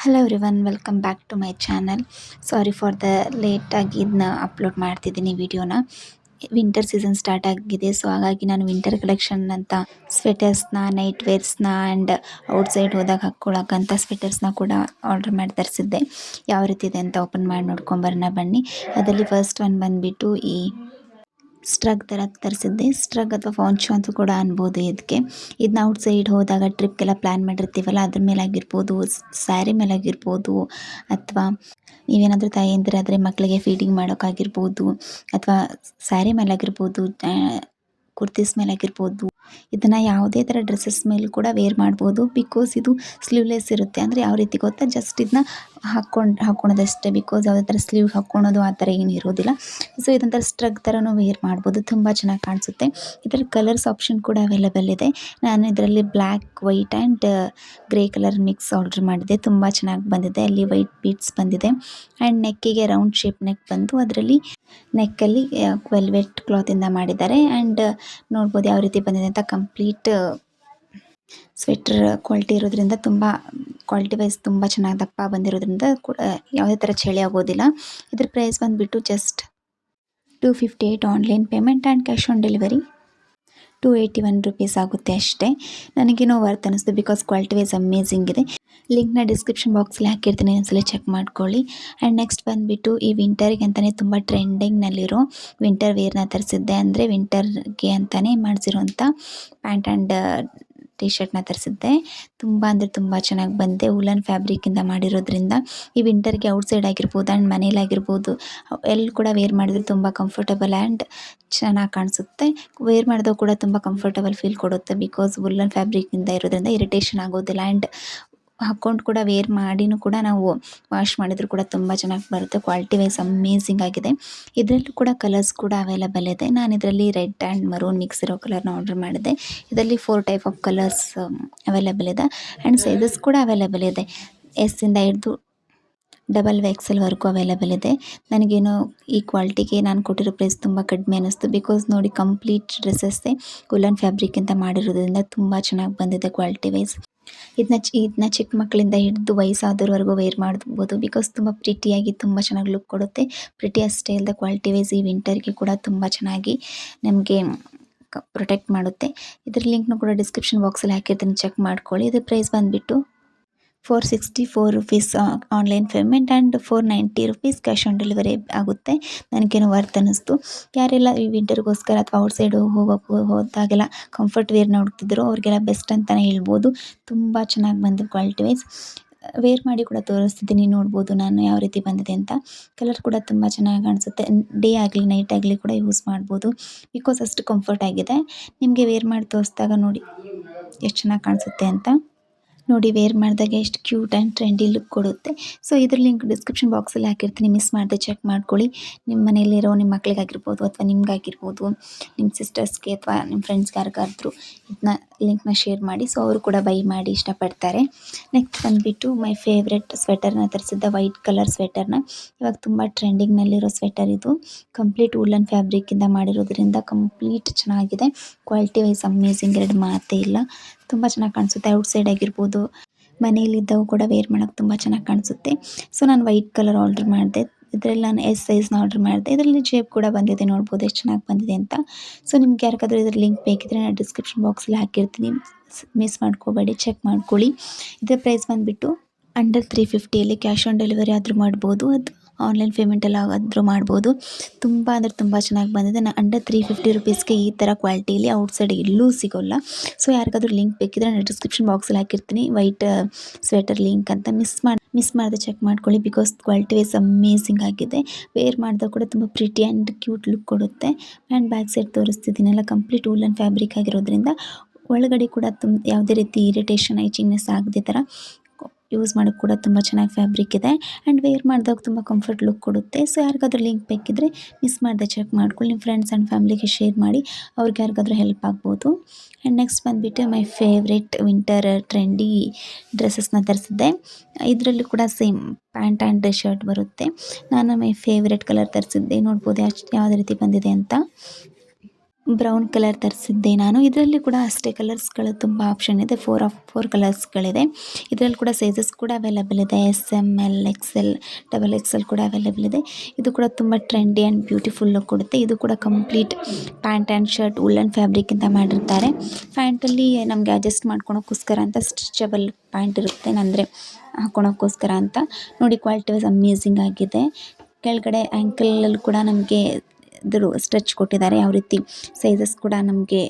Hello everyone, welcome back to my channel. Sorry for the ಲೇಟಾಗಿ ಇದನ್ನ upload ಮಾಡ್ತಿದ್ದೀನಿ ವಿಡಿಯೋನ. ವಿಂಟರ್ ಸೀಸನ್ ಸ್ಟಾರ್ಟ್ ಆಗಿದೆ, ಸೊ ಹಾಗಾಗಿ ನಾನು ವಿಂಟರ್ ಕಲೆಕ್ಷನ್ ಅಂತ ಸ್ವೆಟರ್ಸ್ನ, ನೈಟ್ ವೇರ್ಸ್ನ ಆ್ಯಂಡ್ ಔಟ್ಸೈಡ್ ಹೋದಾಗ ಹಾಕ್ಕೊಳ್ಳೋಕ್ಕಂಥ ಸ್ವೆಟರ್ಸ್ನ ಕೂಡ ಆರ್ಡರ್ ಮಾಡಿ ತರಿಸಿದ್ದೆ. ಯಾವ ರೀತಿ ಇದೆ ಅಂತ ಓಪನ್ ಮಾಡಿ ನೋಡ್ಕೊಂಬರೋಣ ಬನ್ನಿ. ಅದರಲ್ಲಿ ಫಸ್ಟ್ ಒನ್ ಬಂದುಬಿಟ್ಟು ಈ ಸ್ಟ್ರಗ್ ಥರ ತರಿಸಿದ್ದೆ. ಸ್ಟ್ರಗ್ ಅಥವಾ ಫಾಂಚು ಅಂತ ಕೂಡ ಅನ್ಬೋದು. ಇದನ್ನ ಔಟ್ಸೈಡ್ ಹೋದಾಗ ಟ್ರಿಪ್ಗೆಲ್ಲ ಪ್ಲ್ಯಾನ್ ಮಾಡಿರ್ತೀವಲ್ಲ, ಅದ್ರ ಮೇಲೆ ಆಗಿರ್ಬೋದು, ಸ್ಯಾರಿ ಮೇಲೆ ಆಗಿರ್ಬೋದು, ಅಥವಾ ನೀವೇನಾದರೂ ತಾಯಂದಿರಾದರೆ ಮಕ್ಕಳಿಗೆ ಫೀಡಿಂಗ್ ಮಾಡೋಕ್ಕಾಗಿರ್ಬೋದು, ಅಥವಾ ಸ್ಯಾರಿ ಮೇಲೆ ಆಗಿರ್ಬೋದು, ಕುರ್ತೀಸ್ ಮೇಲೆ ಆಗಿರ್ಬೋದು, ಇದನ್ನು ಯಾವುದೇ ಥರ ಡ್ರೆಸ್ಸಸ್ ಮೇಲೆ ಕೂಡ ವೇರ್ ಮಾಡ್ಬೋದು. ಬಿಕಾಸ್ ಇದು ಸ್ಲೀವ್ಲೆಸ್ ಇರುತ್ತೆ. ಅಂದರೆ ಯಾವ ರೀತಿ ಗೊತ್ತಾ, ಜಸ್ಟ್ ಇದನ್ನ ಹಾಕ್ಕೊಳೋದಷ್ಟೇ. ಬಿಕಾಸ್ ಯಾವುದೇ ಥರ ಸ್ಲೀವ್ ಹಾಕ್ಕೊಳೋದು ಆ ಥರ ಏನು ಇರೋದಿಲ್ಲ. ಸೊ ಇದೊಂಥರ ಸ್ಟ್ರಗ್ ಥರನೂ ವೇರ್ ಮಾಡ್ಬೋದು, ತುಂಬ ಚೆನ್ನಾಗಿ ಕಾಣಿಸುತ್ತೆ. ಇದರಲ್ಲಿ ಕಲರ್ಸ್ ಆಪ್ಷನ್ ಕೂಡ ಅವೈಲೇಬಲ್ ಇದೆ. ನಾನು ಇದರಲ್ಲಿ black, white and grey colour mix order ಮಾಡಿದೆ. ತುಂಬ ಚೆನ್ನಾಗಿ ಬಂದಿದೆ. ಅಲ್ಲಿ ವೈಟ್ ಬೀಡ್ಸ್ ಬಂದಿದೆ ಆ್ಯಂಡ್ ನೆಕ್ಕಿಗೆ ರೌಂಡ್ ಶೇಪ್ ನೆಕ್ ಬಂದು ಅದರಲ್ಲಿ ನೆಕ್ಕಲ್ಲಿ ವೆಲ್ವೆಟ್ ಕ್ಲಾತಿಂದ ಮಾಡಿದ್ದಾರೆ. ಆ್ಯಂಡ್ ನೋಡ್ಬೋದು ಯಾವ ರೀತಿ ಬಂದಿದೆ ಅಂತ. ಕಂಪ್ಲೀಟ್ ಸ್ವೆಟರ್ ಕ್ವಾಲಿಟಿ ಇರೋದ್ರಿಂದ, ತುಂಬ ಕ್ವಾಲಿಟಿ ವೈಸ್ ತುಂಬ ಚೆನ್ನಾಗಿ ದಪ್ಪ ಬಂದಿರೋದ್ರಿಂದ ಕೂಡ ಯಾವುದೇ ಥರ ಚಳಿ ಆಗೋದಿಲ್ಲ. ಇದ್ರ ಪ್ರೈಸ್ ಬಂದುಬಿಟ್ಟು just 258 online payment and cash on delivery 281 rupees ಆಗುತ್ತೆ ಅಷ್ಟೇ. ನನಗೇನೋ ವರ್ತ್ ಅನ್ನಿಸ್ತು, ಬಿಕಾಸ್ ಕ್ವಾಲಿಟಿ ವೈಸ್ ಅಮೇಝಿಂಗ್ ಇದೆ. ಲಿಂಕ್ನ ಡಿಸ್ಕ್ರಿಪ್ಷನ್ ಬಾಕ್ಸಲ್ಲಿ ಹಾಕಿರ್ತೀನಿ, ಒಂದ್ಸಲ ಚೆಕ್ ಮಾಡ್ಕೊಳ್ಳಿ. ಆ್ಯಂಡ್ ನೆಕ್ಸ್ಟ್ ಬಂದುಬಿಟ್ಟು ಈ ವಿಂಟರ್ಗೆ ಅಂತಲೇ ತುಂಬ ಟ್ರೆಂಡಿಂಗ್ನಲ್ಲಿರೋ ವಿಂಟರ್ ವೇರ್ನ ತರಿಸಿದ್ದೆ. ಅಂದರೆ ವಿಂಟರ್ಗೆ ಅಂತಲೇ ಮಾಡಿಸಿರೋಂಥ ಪ್ಯಾಂಟ್ ಆ್ಯಂಡ್ ಟಿ ಶರ್ಟ್ನ ತರಿಸಿದ್ದೆ. ತುಂಬ ಅಂದರೆ ತುಂಬ ಚೆನ್ನಾಗಿ ಬಂದಿದೆ. ವುಲನ್ ಫ್ಯಾಬ್ರಿಕ್ಕಿಂದ ಮಾಡಿರೋದ್ರಿಂದ ಈ ವಿಂಟರ್ಗೆ ಔಟ್ಸೈಡ್ ಆಗಿರ್ಬೋದು ಆ್ಯಂಡ್ ಮನೇಲಾಗಿರ್ಬೋದು, ಎಲ್ಲಿ ಕೂಡ ವೇರ್ ಮಾಡಿದ್ರೆ ತುಂಬ ಕಂಫರ್ಟಬಲ್ ಆ್ಯಂಡ್ ಚೆನ್ನಾಗಿ ಕಾಣಿಸುತ್ತೆ. ವೇರ್ ಮಾಡಿದಾಗ ಕೂಡ ತುಂಬ ಕಂಫರ್ಟಬಲ್ ಫೀಲ್ ಕೊಡುತ್ತೆ. ಬಿಕಾಸ್ ವುಲನ್ ಫ್ಯಾಬ್ರಿಕ್ಕಿಂದ ಇರೋದ್ರಿಂದ ಇರಿಟೇಷನ್ ಆಗೋದಿಲ್ಲ. ಆ್ಯಂಡ್ ಹಾಕ್ಕೊಂಡು ಕೂಡ ವೇರ್ ಮಾಡಿನೂ ಕೂಡ ನಾವು ವಾಶ್ ಮಾಡಿದರೂ ಕೂಡ ತುಂಬ ಚೆನ್ನಾಗಿ ಬರುತ್ತೆ. ಕ್ವಾಲಿಟಿ ವೈಸ್ ಅಮೇಝಿಂಗ್ ಆಗಿದೆ. ಇದರಲ್ಲೂ ಕೂಡ ಕಲರ್ಸ್ ಕೂಡ ಅವೈಲೇಬಲ್ ಇದೆ. ನಾನು ಇದರಲ್ಲಿ ರೆಡ್ ಆ್ಯಂಡ್ ಮರೂನ್ ಮಿಕ್ಸ್ ಇರೋ ಕಲರ್ನ ಆರ್ಡರ್ ಮಾಡಿದೆ. ಇದರಲ್ಲಿ 4 ಟೈಪ್ ಆಫ್ ಕಲರ್ಸ್ ಅವೈಲೇಬಲ್ ಇದೆ ಆ್ಯಂಡ್ ಸೈಜಸ್ ಕೂಡ ಅವೈಲೇಬಲ್ ಇದೆ. ಎಸ್ಸಿಂದ ಹಿಡಿದು XXL ಅವೈಲೇಬಲ್ ಇದೆ. ನನಗೇನೋ ಈ ಕ್ವಾಲಿಟಿಗೆ ನಾನು ಕೊಟ್ಟಿರೋ ಪ್ರೈಸ್ ತುಂಬ ಕಡಿಮೆ ಅನ್ನಿಸ್ತು. ಬಿಕಾಸ್ ನೋಡಿ, ಕಂಪ್ಲೀಟ್ ಡ್ರೆಸ್ಸಸ್ಸೇ ವುಲನ್ ಫ್ಯಾಬ್ರಿಕ್ಕಿಂತ ಮಾಡಿರೋದ್ರಿಂದ ತುಂಬ ಚೆನ್ನಾಗಿ ಬಂದಿದೆ ಕ್ವಾಲಿಟಿ ವೈಸ್. ಇದನ್ನ ಚಿಕ್ಕ ಮಕ್ಕಳಿಂದ ಹಿಡಿದು ವಯಸ್ಸಾದವ್ರವರೆಗೂ ವೇರ್ ಮಾಡ್ಬೋದು. ಬಿಕಾಸ್ ತುಂಬ ಪ್ರಿಟಿಯಾಗಿ ತುಂಬ ಚೆನ್ನಾಗಿ ಲುಕ್ ಕೊಡುತ್ತೆ. ಪ್ರಿಟಿ ಅಷ್ಟೇ ಅಲ್ಲದೆ ಕ್ವಾಲಿಟಿ ವೈಸ್ ಈ ವಿಂಟರ್ಗೆ ಕೂಡ ತುಂಬ ಚೆನ್ನಾಗಿ ನಮಗೆ ಪ್ರೊಟೆಕ್ಟ್ ಮಾಡುತ್ತೆ. ಇದ್ರ ಲಿಂಕ್ನು ಕೂಡ ಡಿಸ್ಕ್ರಿಪ್ಷನ್ ಬಾಕ್ಸಲ್ಲಿ ಹಾಕಿರ್ತೀನಿ, ಚೆಕ್ ಮಾಡ್ಕೊಳ್ಳಿ. ಇದ್ರ ಪ್ರೈಸ್ ಬಂದುಬಿಟ್ಟು 464 rupees online payment and 490 rupees cash on delivery ಆಗುತ್ತೆ. ನನಗೇನೋ ವರ್ತ್ ಅನ್ನಿಸ್ತು. ಯಾರೆಲ್ಲ ಈ ವಿಂಟರ್ಗೋಸ್ಕರ ಅಥವಾ ಔಟ್ಸೈಡ್ ಹೋದಾಗೆಲ್ಲ ಕಂಫರ್ಟ್ ವೇರ್ನ ಹುಡುಕ್ತಿದ್ರು, ಅವ್ರಿಗೆಲ್ಲ ಬೆಸ್ಟ್ ಅಂತಲೇ ಹೇಳ್ಬೋದು. ತುಂಬ ಚೆನ್ನಾಗಿ ಬಂದಿದೆ ಕ್ವಾಲಿಟಿ ವೈಸ್. ವೇರ್ ಮಾಡಿ ಕೂಡ ತೋರಿಸ್ತಿದ್ದೀನಿ, ನೋಡ್ಬೋದು ನಾನು ಯಾವ ರೀತಿ ಬಂದಿದೆ ಅಂತ. ಕಲರ್ ಕೂಡ ತುಂಬ ಚೆನ್ನಾಗಿ ಕಾಣಿಸುತ್ತೆ. ಡೇ ಆಗಲಿ ನೈಟ್ ಆಗಲಿ ಕೂಡ ಯೂಸ್ ಮಾಡ್ಬೋದು. ಬಿಕಾಸ್ ಅಷ್ಟು ಕಂಫರ್ಟ್ ಆಗಿದೆ. ನಿಮಗೆ ವೇರ್ ಮಾಡಿ ತೋರಿಸಿದಾಗ ನೋಡಿ ಎಷ್ಟು ಚೆನ್ನಾಗಿ ಕಾಣಿಸುತ್ತೆ ಅಂತ. ನೋಡಿ, ವೇರ್ ಮಾಡಿದಾಗ ಎಷ್ಟು ಕ್ಯೂಟ್ ಆ್ಯಂಡ್ ಟ್ರೆಂಡಿ ಲುಕ್ ಕೊಡುತ್ತೆ. ಸೊ ಇದ್ರ ಲಿಂಕ್ ಡಿಸ್ಕ್ರಿಪ್ಷನ್ ಬಾಕ್ಸಲ್ಲಿ ಹಾಕಿರ್ತೀನಿ, ಮಿಸ್ ಮಾಡದೆ ಚೆಕ್ ಮಾಡ್ಕೊಳ್ಳಿ. ನಿಮ್ಮ ಮನೆಯಲ್ಲಿರೋ ನಿಮ್ಮ ಮಕ್ಕಳಿಗಾಗಿರ್ಬೋದು ಅಥವಾ ನಿಮಗಾಗಿರ್ಬೋದು, ನಿಮ್ಮ ಸಿಸ್ಟರ್ಸ್ಗೆ ಅಥವಾ ನಿಮ್ಮ ಫ್ರೆಂಡ್ಸ್ಗೆ ಯಾರಿಗಾದ್ರೂ ಇದನ್ನ ಲಿಂಕ್ನ ಶೇರ್ ಮಾಡಿ. ಸೊ ಅವರು ಕೂಡ ಬೈ ಮಾಡಿ ಇಷ್ಟಪಡ್ತಾರೆ. ನೆಕ್ಸ್ಟ್ ಬಂದುಬಿಟ್ಟು ಮೈ ಫೇವ್ರೆಟ್ ಸ್ವೆಟರ್ನ ತರಿಸಿದ್ದ, ವೈಟ್ ಕಲರ್ ಸ್ವೆಟರ್ನ. ಇವಾಗ ತುಂಬ ಟ್ರೆಂಡಿಂಗ್ನಲ್ಲಿರೋ ಸ್ವೆಟರ್ ಇದು. ಕಂಪ್ಲೀಟ್ ವುಲನ್ ಫ್ಯಾಬ್ರಿಕ್ಕಿಂದ ಮಾಡಿರೋದ್ರಿಂದ ಕಂಪ್ಲೀಟ್ ಚೆನ್ನಾಗಿದೆ. ಕ್ವಾಲಿಟಿ ವೈಸ್ ಅಮೇಝಿಂಗ್, ಎರಡು ಮಾತೇ ಇಲ್ಲ. ತುಂಬ ಚೆನ್ನಾಗಿ ಕಾಣಿಸುತ್ತೆ. ಔಟ್ಸೈಡ್ ಆಗಿರ್ಬೋದು, ಮನೆಯಲ್ಲಿದ್ದವು ಕೂಡ ವೇರ್ ಮಾಡೋಕ್ಕೆ ತುಂಬ ಚೆನ್ನಾಗಿ ಕಾಣಿಸುತ್ತೆ. ಸೊ ನಾನು ವೈಟ್ ಕಲರ್ ಆರ್ಡ್ರ್ ಮಾಡಿದೆ. ಇದರಲ್ಲಿ ನಾನು ಎಸ್ ಸೈಜ್ನ ಆರ್ಡ್ರ್ ಮಾಡಿದೆ. ಇದರಲ್ಲಿ ಜೇಬ್ ಕೂಡ ಬಂದಿದೆ, ನೋಡ್ಬೋದು ಎಷ್ಟು ಚೆನ್ನಾಗಿ ಬಂದಿದೆ ಅಂತ. ಸೊ ನಿಮ್ಗೆ ಯಾರಿಗಾದ್ರೂ ಇದ್ರ ಲಿಂಕ್ ಬೇಕಿದ್ರೆ ನಾನು ಡಿಸ್ಕ್ರಿಪ್ಷನ್ ಬಾಕ್ಸಲ್ಲಿ ಹಾಕಿರ್ತೀನಿ, ಮಿಸ್ ಮಾಡ್ಕೋಬೇಡಿ, ಚೆಕ್ ಮಾಡ್ಕೊಳ್ಳಿ. ಇದರ ಪ್ರೈಸ್ ಬಂದುಬಿಟ್ಟು ಅಂಡರ್ 350ಯಲ್ಲಿ ಕ್ಯಾಶ್ ಆನ್ ಡೆಲಿವರಿ ಆದರೂ ಮಾಡ್ಬೋದು, ಅದು ಆನ್ಲೈನ್ ಪೇಮೆಂಟೆಲ್ಲ ಆದರೂ ಮಾಡ್ಬೋದು. ತುಂಬ ಅಂದರೆ ತುಂಬ ಚೆನ್ನಾಗಿ ಬಂದಿದೆ. ಅಂಡರ್ 350 ರುಪೀಸ್ಗೆ ಈ ಥರ ಕ್ವಾಲಿಟಿಯಲ್ಲಿ ಔಟ್ಸೈಡ್ ಎಲ್ಲೂ ಸಿಗೋಲ್ಲ. ಸೊ ಯಾರಿಗಾದ್ರೂ ಲಿಂಕ್ ಬೇಕಿದ್ರೆ ನಾನು ಡಿಸ್ಕ್ರಿಪ್ಷನ್ ಬಾಕ್ಸಲ್ಲಿ ಹಾಕಿರ್ತೀನಿ, ವೈಟ್ ಸ್ವೆಟರ್ ಲಿಂಕ್ ಅಂತ. ಮಿಸ್ ಮಾಡದೆ ಚೆಕ್ ಮಾಡ್ಕೊಳ್ಳಿ. ಬಿಕಾಸ್ ಕ್ವಾಲಿಟಿ ವೈಸ್ ಅಮೇಝಿಂಗ್ ಆಗಿದೆ. ವೇರ್ ಮಾಡಿದಾಗ ಕೂಡ ತುಂಬ ಪ್ರಿಟಿ ಆ್ಯಂಡ್ ಕ್ಯೂಟ್ ಲುಕ್ ಕೊಡುತ್ತೆ. ಆ್ಯಂಡ್ ಬ್ಯಾಕ್ ಸೈಡ್ ತೋರಿಸ್ತಿದ್ದೀನಲ್ಲ, ಕಂಪ್ಲೀಟ್ ವುಲನ್ ಫ್ಯಾಬ್ರಿಕ್ ಆಗಿರೋದ್ರಿಂದ ಒಳಗಡೆ ಕೂಡ ಯಾವುದೇ ರೀತಿ ಇರಿಟೇಷನ್, ಐಚಿಂಗ್ನೆಸ್ ಆಗದೆ ಥರ ಯೂಸ್ ಮಾಡೋಕ್ಕೆ ಕೂಡ ತುಂಬ ಚೆನ್ನಾಗಿ ಫ್ಯಾಬ್ರಿಕ್ ಇದೆ. ಆ್ಯಂಡ್ ವೇರ್ ಮಾಡಿದಾಗ ತುಂಬ ಕಂಫರ್ಟ್ ಲುಕ್ ಕೊಡುತ್ತೆ. ಸೊ ಯಾರಿಗಾದ್ರೂ ಲಿಂಕ್ ಬೇಕಿದ್ರೆ ಮಿಸ್ ಮಾಡದೆ ಚೆಕ್ ಮಾಡ್ಕೊಳ್ಳಿ. ನಿಮ್ಮ ಫ್ರೆಂಡ್ಸ್ ಆ್ಯಂಡ್ ಫ್ಯಾಮಿಲಿಗೆ ಶೇರ್ ಮಾಡಿ, ಅವ್ರಿಗೆ ಯಾರಿಗಾದ್ರೂ ಹೆಲ್ಪ್ ಆಗ್ಬೋದು. ಆ್ಯಂಡ್ ನೆಕ್ಸ್ಟ್ ಬಂದುಬಿಟ್ಟು ಮೈ ಫೇವ್ರೆಟ್ ವಿಂಟರ್ ಟ್ರೆಂಡಿ ಡ್ರೆಸ್ಸಸ್ನ ತರಿಸಿದ್ದೆ. ಇದರಲ್ಲೂ ಕೂಡ ಸೇಮ್ ಪ್ಯಾಂಟ್ ಆ್ಯಂಡ್ ಶರ್ಟ್ ಬರುತ್ತೆ. ನಾನು ಮೈ ಫೇವ್ರೆಟ್ ಕಲರ್ ತರಿಸಿದ್ದೆ, ನೋಡ್ಬೋದು ಯಾವುದೇ ರೀತಿ ಬಂದಿದೆ ಅಂತ. ಬ್ರೌನ್ ಕಲರ್ ತರಿಸಿದ್ದೆ ನಾನು. ಇದರಲ್ಲಿ ಕೂಡ ಅಷ್ಟೇ ಕಲರ್ಸ್ಗಳು ತುಂಬ ಆಪ್ಷನ್ ಇದೆ. 4 ಕಲರ್ಸ್ಗಳಿದೆ. ಇದರಲ್ಲಿ ಕೂಡ ಸೈಜಸ್ ಕೂಡ ಅವೈಲೇಬಲ್ ಇದೆ. S, M, L, XL, double XL ಕೂಡ ಅವೈಲೇಬಲ್ ಇದೆ. ಇದು ಕೂಡ ತುಂಬ ಟ್ರೆಂಡಿ ಆ್ಯಂಡ್ ಬ್ಯೂಟಿಫುಲ್ ಲುಕ್ ಕೊಡುತ್ತೆ. ಇದು ಕೂಡ complete pant and shirt woollen ಫ್ಯಾಬ್ರಿಕ್ಕಿಂದ ಮಾಡಿರ್ತಾರೆ. ಪ್ಯಾಂಟಲ್ಲಿ ನಮಗೆ ಅಡ್ಜಸ್ಟ್ ಮಾಡ್ಕೊಳೋಕ್ಕೋಸ್ಕರ ಅಂತ ಸ್ಟಿಚಬಲ್ ಪ್ಯಾಂಟ್ ಇರುತ್ತೆ, ಅಂದರೆ ಹಾಕೊಳೋಕ್ಕೋಸ್ಕರ ಅಂತ. ನೋಡಿ, ಕ್ವಾಲಿಟಿ ವೈಸ್ ಅಮೇಝಿಂಗ್ ಆಗಿದೆ. ಕೆಳಗಡೆ ಆ್ಯಂಕಲಲ್ಲಿ ಕೂಡ ನಮಗೆ ಇದ್ರ ಸ್ಟ್ರೆಚ್ ಕೊಟ್ಟಿದ್ದಾರೆ. ಯಾವ ರೀತಿ ಸೈಜಸ್ ಕೂಡ ನಮಗೆ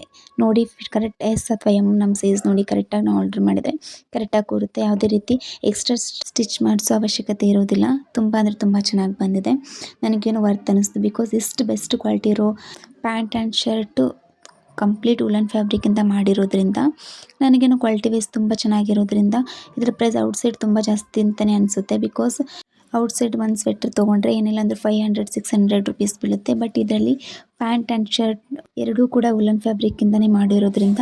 ನೋಡಿ ಕರೆಕ್ಟ್ ಎಸ್ ಅಥವಾ ಎಮ್ ನಮ್ಮ ಸೈಜ್ ನೋಡಿ ಕರೆಕ್ಟಾಗಿ ನಾವು ಆರ್ಡ್ರ್ ಮಾಡಿದರೆ ಕರೆಕ್ಟಾಗಿ ಕೂರುತ್ತೆ. ಯಾವುದೇ ರೀತಿ ಎಕ್ಸ್ಟ್ರಾ ಸ್ಟಿಚ್ ಮಾಡಿಸೋ ಅವಶ್ಯಕತೆ ಇರೋದಿಲ್ಲ. ತುಂಬ ಅಂದರೆ ತುಂಬ ಚೆನ್ನಾಗಿ ಬಂದಿದೆ. ನನಗೇನು ವರ್ತ್ ಅನ್ನಿಸ್ತು. ಬಿಕಾಸ್ ಇಷ್ಟು ಬೆಸ್ಟ್ ಕ್ವಾಲಿಟಿ ಇರೋ pant and shirt complete woollen ಫ್ಯಾಬ್ರಿಕ್ಕಿಂದ ಮಾಡಿರೋದ್ರಿಂದ ನನಗೇನು ಕ್ವಾಲಿಟಿ ವೈಸ್ ತುಂಬ ಚೆನ್ನಾಗಿರೋದ್ರಿಂದ ಇದರ ಪ್ರೈಸ್ ಔಟ್ಸೈಡ್ ತುಂಬ ಜಾಸ್ತಿ ಅಂತಲೇ ಅನಿಸುತ್ತೆ. ಬಿಕಾಸ್ ಔಟ್ಸೈಡ್ ಒಂದು ಸ್ವೆಟರ್ ತೊಗೊಂಡ್ರೆ ಏನಿಲ್ಲ ಅಂದರೆ 500-600 ರುಪೀಸ್ ಬೀಳುತ್ತೆ. ಬಟ್ ಇದರಲ್ಲಿ ಪ್ಯಾಂಟ್ ಆ್ಯಂಡ್ ಶರ್ಟ್ ಎರಡೂ ಕೂಡ ವುಲ್ಲನ್ ಫ್ಯಾಬ್ರಿಕ್ಕಿಂದನೇ ಮಾಡಿರೋದ್ರಿಂದ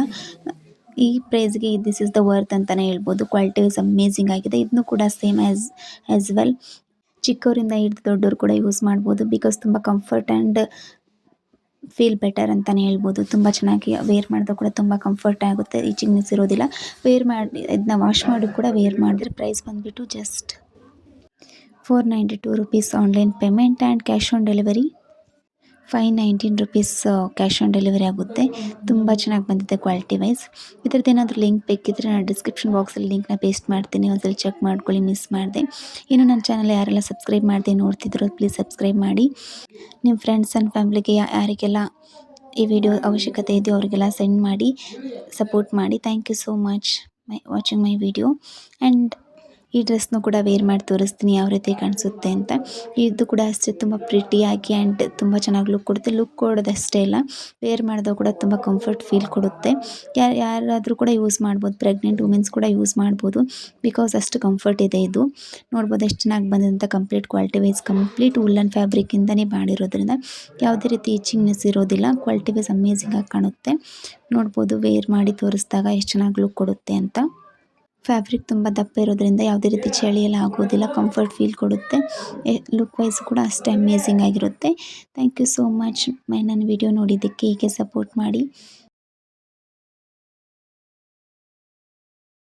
ಈ ಪ್ರೈಸ್ಗೆ ದಿಸ್ ಇಸ್ ದ ವರ್ತ್ ಅಂತಲೇ ಹೇಳ್ಬೋದು. ಕ್ವಾಲಿಟಿ ವೈಸ್ ಅಮೇಝಿಂಗ್ ಆಗಿದೆ. ಇದನ್ನು ಕೂಡ ಸೇಮ್ ಆ್ಯಸ್ ವೆಲ್ ಚಿಕ್ಕವರಿಂದ ಹಿಡಿದು ದೊಡ್ಡವರು ಕೂಡ ಯೂಸ್ ಮಾಡ್ಬೋದು. ಬಿಕಾಸ್ ತುಂಬ ಕಂಫರ್ಟ್ ಆ್ಯಂಡ್ ಫೀಲ್ ಬೆಟರ್ ಅಂತಲೇ ಹೇಳ್ಬೋದು. ತುಂಬ ಚೆನ್ನಾಗಿ ವೇರ್ ಮಾಡಿದಾಗ ಕೂಡ ತುಂಬ ಕಂಫರ್ಟ್ ಆಗುತ್ತೆ. ಈಚಿಂಗ್ನೆಸ್ ಇರೋದಿಲ್ಲ. ವೇರ್ ಮಾಡಿ ಇದನ್ನ ವಾಶ್ ಮಾಡಿ ಕೂಡ ವೇರ್ ಮಾಡಿದ್ರೆ ಪ್ರೈಸ್ ಬಂದುಬಿಟ್ಟು just 492 rupees online payment and cash on delivery 519 rupees cash on delivery ಆಗುತ್ತೆ. ತುಂಬ ಚೆನ್ನಾಗಿ ಬಂದಿದೆ ಕ್ವಾಲಿಟಿ ವೈಸ್. ಇದ್ರದ್ದು ಏನಾದರೂ ಲಿಂಕ್ ಬೇಕಿದ್ದರೆ ನಾನು ಡಿಸ್ಕ್ರಿಪ್ಷನ್ ಬಾಕ್ಸಲ್ಲಿ ಲಿಂಕ್ನ ಪೇಸ್ಟ್ ಮಾಡ್ತೀನಿ. ಒಂದ್ಸಲ ಚೆಕ್ ಮಾಡ್ಕೊಳ್ಳಿ, ಮಿಸ್ ಮಾಡಿದೆ. ಇನ್ನು ನನ್ನ ಚಾನಲ್ ಯಾರೆಲ್ಲ ಸಬ್ಸ್ಕ್ರೈಬ್ ಮಾಡದೆ ನೋಡ್ತಿದ್ರು ಪ್ಲೀಸ್ ಸಬ್ಸ್ಕ್ರೈಬ್ ಮಾಡಿ. ನಿಮ್ಮ ಫ್ರೆಂಡ್ಸ್ ಆ್ಯಂಡ್ ಫ್ಯಾಮಿಲಿಗೆ ಯಾರಿಗೆಲ್ಲ ಈ ವಿಡಿಯೋ ಅವಶ್ಯಕತೆ ಇದೆಯೋ ಅವರಿಗೆಲ್ಲ ಸೆಂಡ್ ಮಾಡಿ ಸಪೋರ್ಟ್ ಮಾಡಿ. Thank you so much watching my video. And ಈ ಡ್ರೆಸ್ನು ಕೂಡ ವೇರ್ ಮಾಡಿ ತೋರಿಸ್ತೀನಿ ಯಾವ ರೀತಿ ಕಾಣಿಸುತ್ತೆ ಅಂತ. ಇದು ಕೂಡ ಅಷ್ಟೇ ತುಂಬ ಪ್ರಿಟಿಯಾಗಿ ಆ್ಯಂಡ್ ತುಂಬ ಚೆನ್ನಾಗಿ ಲುಕ್ ಕೊಡುತ್ತೆ. ಲುಕ್ ಕೊಡೋದಷ್ಟೇ ಇಲ್ಲ, ವೇರ್ ಮಾಡಿದಾಗ ಕೂಡ ತುಂಬ ಕಂಫರ್ಟ್ ಫೀಲ್ ಕೊಡುತ್ತೆ. ಯಾರಾದರೂ ಕೂಡ ಯೂಸ್ ಮಾಡ್ಬೋದು. ಪ್ರೆಗ್ನೆಂಟ್ ವುಮೆನ್ಸ್ ಕೂಡ ಯೂಸ್ ಮಾಡ್ಬೋದು. ಬಿಕಾಸ್ ಅಷ್ಟು ಕಂಫರ್ಟ್ ಇದೆ. ಇದು ನೋಡ್ಬೋದು ಎಷ್ಟು ಚೆನ್ನಾಗಿ ಬಂದಿದೆ ಅಂತ. Complete quality wise complete woollen ಫ್ಯಾಬ್ರಿಕ್ಕಿಂದನೇ ಮಾಡಿರೋದ್ರಿಂದ ಯಾವುದೇ ರೀತಿ ಇಚಿಂಗ್ನೆಸ್ ಇರೋದಿಲ್ಲ. ಕ್ವಾಲಿಟಿ ವೈಸ್ ಅಮೇಝಿಂಗಾಗಿ ಕಾಣುತ್ತೆ. ನೋಡ್ಬೋದು ವೇರ್ ಮಾಡಿ ತೋರಿಸಿದಾಗ ಎಷ್ಟು ಚೆನ್ನಾಗಿ ಲುಕ್ ಕೊಡುತ್ತೆ ಅಂತ. ಫ್ಯಾಬ್ರಿಕ್ ತುಂಬ ದಪ್ಪ ಇರೋದ್ರಿಂದ ಯಾವುದೇ ರೀತಿ ಚಳಿ ಎಲ್ಲ ಆಗೋದಿಲ್ಲ. ಕಂಫರ್ಟ್ ಫೀಲ್ ಕೊಡುತ್ತೆ. ಲುಕ್ ವೈಸ್ ಕೂಡ ಅಷ್ಟೇ ಅಮೇಝಿಂಗ್ ಆಗಿರುತ್ತೆ. ಥ್ಯಾಂಕ್ ಯು ಸೋ ಮಚ್ ನನ್ನ ವಿಡಿಯೋ ನೋಡಿದ್ದಕ್ಕೆ. ಹೀಗೆ ಸಪೋರ್ಟ್ ಮಾಡಿ.